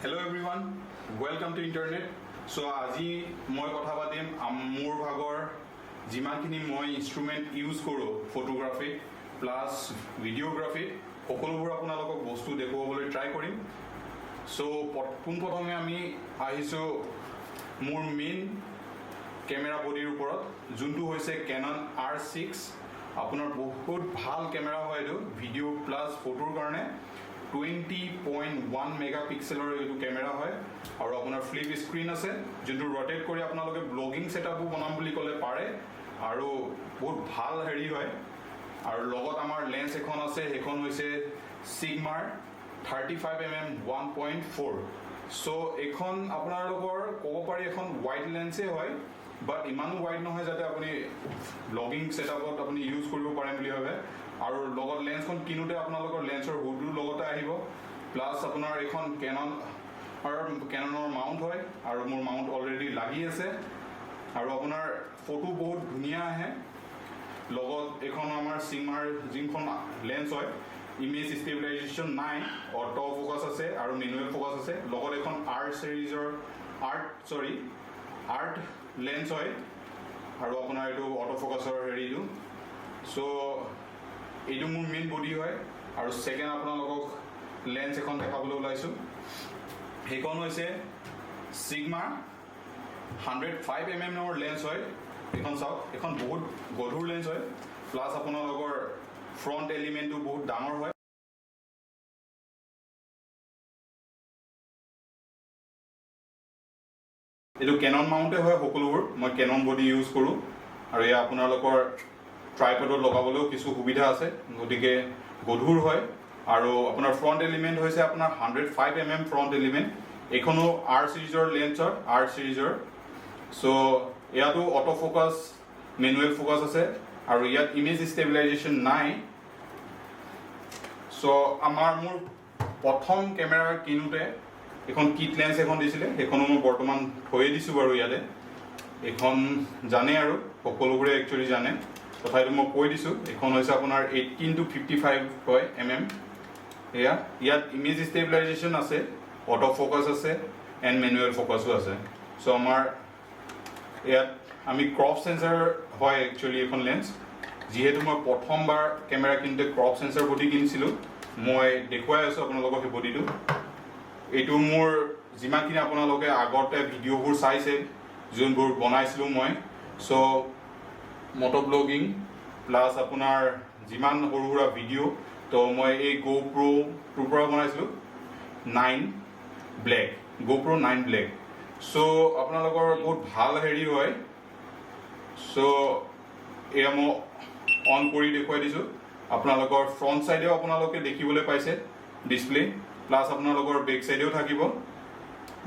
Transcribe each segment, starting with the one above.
Hello everyone, welcome to internet. So আজি মই কথা পাতিম মোৰ ভাগৰ যিমানখিনি মই ইনষ্ট্ৰুমেন্ট ইউজ কৰো ফটোগ্ৰাফি প্লাস ভিডিওগ্ৰাফি সকলোবোৰ আপোনালোকক বস্তু দেখুৱাবলৈ ট্ৰাই কৰিম। সো পোনপ্ৰথমে আমি আহিছো মোৰ মেইন কেমেৰা বডিৰ ওপৰত যোনটো হৈছে Canon R6 আপোনাৰ বহুত ভাল কেমেৰা হয় এটো ভিডিও প্লাস ফটোৰ কাৰণে 20.1 মেগাপিক্সেলৰ এইটো কেমেৰা হয় আৰু আপোনাৰ ফ্লিপ স্ক্ৰীন আছে যোনটো ৰটেট কৰি আপোনালোকে ব্লগিং সেটআপো বনাম বুলি ক'লে পাৰে আৰু বহুত ভাল হেৰি হয় আৰু লগত আমাৰ লেন্স এখন আছে এখন হৈছে Sigma 35mm 1.4 সো এখন আপোনালোকৰ ক'ব পাৰি এখন ওয়াইড লেন্সে হয় বাট ইমানো ওয়াইড নহয় যাতে আপুনি ব্লগিং সেটআপত আপুনি ইউজ কৰিব পাৰে বুলি ভাবে আৰু লগত লেন্সখন কিনুতে আপোনালোকৰ লেন্সৰ হুডৰ লগতে আহিব প্লাস আপোনাৰ এখন Canonৰ মাউন্ট হয় আৰু মোৰ মাউন্ট অলৰেডি লাগি আছে আৰু আপোনাৰ ফটো বহুত ধুনিয়া আহে লগত এখন আমাৰ Sigma যিখন লেন্স হয় ইমেজ ষ্টেবিলাইজেশ্যন নাই অটো ফোকাস আছে আৰু মেনুৱেল ফোকাস আছে লগত এখন আৰ্ট লেন্স হয় আৰু আপোনাৰ এইটো অটো ফোকাসৰ হেৰিটো সো এইটো মোৰ মেইন বডি হয় আৰু সেকেন্ড আপোনালোকক লেন্স এখন দেখাবলৈ ওলাইছো হেখন হৈছে Sigma 105mm ৰ লেন্স হয় এখন চাওক এখন বহুত গধুৰ লেন্স হয় প্লাস আপোনালোকৰ ফ্ৰন্ট এলিমেন্টটো বহুত ডাঙৰ হয় এইটো Canon মাউন্টে হয় সকলোবোৰ মই Canon বডি ইউজ কৰো আৰু এই আপোনালোকৰ ট্ৰাইপডত লগাবলৈও কিছু সুবিধা আছে গতিকে গধুৰ হয় আৰু আপোনাৰ ফ্ৰন্ট এলিমেন্ট হৈছে আপোনাৰ 105mm ফ্ৰন্ট এলিমেন্ট এখনো R সিৰিজৰ লেন্সৰ R সিৰিজৰ সো ইয়াতো অটো ফোকাস মেনুৱেল ফোকাস আছে আৰু ইয়াত ইমেজ ষ্টেবিলাইজেশ্যন নাই সো মোৰ প্ৰথম কেমেৰা কিনুতে এখন কিট লেন্স এখন দিছিলে সেইখনো মই বৰ্তমান থৈ দিছো বাৰু ইয়াতে এখন জানে আৰু সকলোবোৰে একচুয়ালি জানে তথাপিও মই কৈ দিছো এখন হৈছে আপোনাৰ 18 to 55 হয় mm ইয়াত ইমেজ ষ্টেবিলাইজেশ্যন আছে অটো ফোকাস আছে এন্ড মেনুৱেল ফোকাসও আছে সো ইয়াত আমি ক্ৰপ সেন্সৰ হয় একচুয়ালি এখন লেন্স যেহেতু মই প্ৰথমবাৰ কেমেৰা কিনতে ক্ৰপ সেন্সৰ বডি কিনিছিলো মই দেখুৱাই আছো আপোনালোকক এই বডিটো এইটো মোৰ যিমানখিনি আপোনালোকে আগতে ভিডিওবোৰ চাইছে যোনবোৰ বনাইছিলো মই সো মটো ব্লগিং প্লাস আপোনাৰ যিমান সৰুৰা ভিডিও তো মই এই GoPro টোৰ পৰা বনাইছিলো 9 ব্ল্যাক GoPro 9 ব্ল্যাক সো আপোনালোকৰ বহুত ভাল হেৰি হয় সো এয়া মই অন কৰি দেখুৱাই দিছো আপোনালোকৰ ফ্ৰন্ট সাইডেও আপোনালোকে দেখিবলৈ পাইছে ডিসপ্লে প্লাস আপোনালোকৰ বেক সাইডেও থাকিব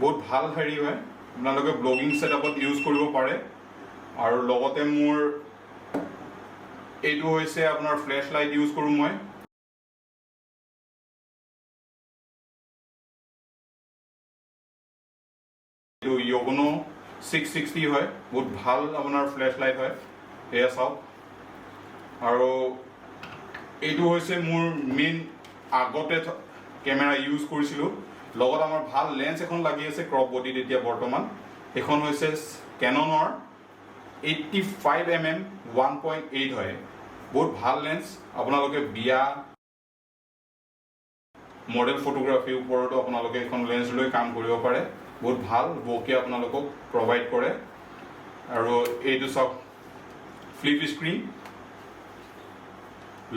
বহুত ভাল হেৰি হয় আপোনালোকে ব্লগিং সেটআপত ইউজ কৰিব পাৰে আৰু লগতে মোৰ এইটো হৈছে আপোনাৰ ফ্ল্যাশ লাইট ইউজ কৰো মই এইটো Yogono 660 হয় বহুত ভাল আপোনাৰ ফ্ল্যাশ লাইট হয় এয়া চাওক আৰু এইটো হৈছে মোৰ মেইন আগতে কেমেৰা ইউজ কৰিছিলো লগত আমাৰ ভাল লেন্স এখন লাগি আছে ক্ৰপ বডিত এতিয়া বৰ্তমান এখন হৈছে Canonৰ 85mm 1.8 হয় বহুত ভাল লেন্স আপোনালোকে বিয়া মডেল ফটোগ্ৰাফি ওপৰতো আপোনালোকে এখন লেন্স লৈ কাম কৰিব পাৰে বহুত ভাল বকে আপোনালোকক প্ৰভাইড কৰে আৰু এইটো সব ফ্লিপ স্ক্ৰীন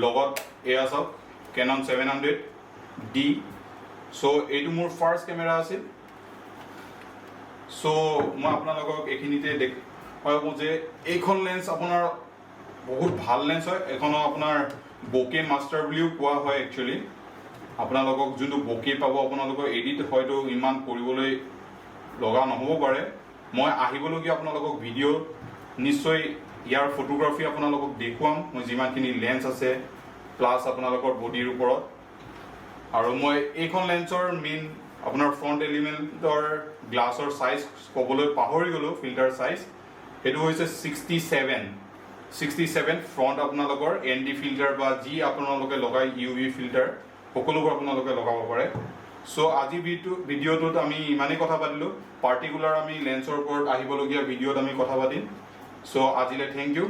লগত এয়া সব Canon 700D সো এইটো মোৰ ফাৰ্স্ট কেমেৰা আছিল সো মই আপোনালোকক এখিনিতে দেখুৱাব যে এইখন লেন্স আপোনাৰ বহুত ভাল লেন্স হয় এখনো আপোনাৰ বকে মাষ্টাৰ বুলিও কোৱা হয় একচুয়ালি আপোনালোকক যোনটো বকে পাব আপোনালোকৰ এডিট হয়তো ইমান কৰিবলৈ লগা নহব পাৰে মই আহিবলগীয়া আপোনালোকক ভিডিও নিশ্চয় ইয়াৰ ফটোগ্ৰাফি আপোনালোকক দেখুৱাম মই যিমানখিনি লেন্স আছে প্লাস আপোনালোকৰ বডিৰ ওপৰত আৰু মই এইখন লেন্সৰ মেইন আপোনাৰ ফ্ৰন্ট এলিমেন্টৰ গ্লাছৰ সাইজ ক'বলৈ পাহৰি গলো ফিল্টাৰ সাইজ এটো হৈছে 67 ফ্ৰন্ট আপোনালোকৰ ND ফিল্টাৰ বা যি আপোনালোকে লগাই UV ফিল্টাৰ সকলোবোৰ আপোনালোকে লগাব পাৰে চ' আজি ভিডিঅ'টোত আমি ইমানেই কথা পাতিলোঁ পাৰ্টিকুলাৰ আমি লেন্সৰ ওপৰত আহিবলগীয়া ভিডিঅ'ত আমি কথা পাতিম চ' আজিলৈ থেংক ইউ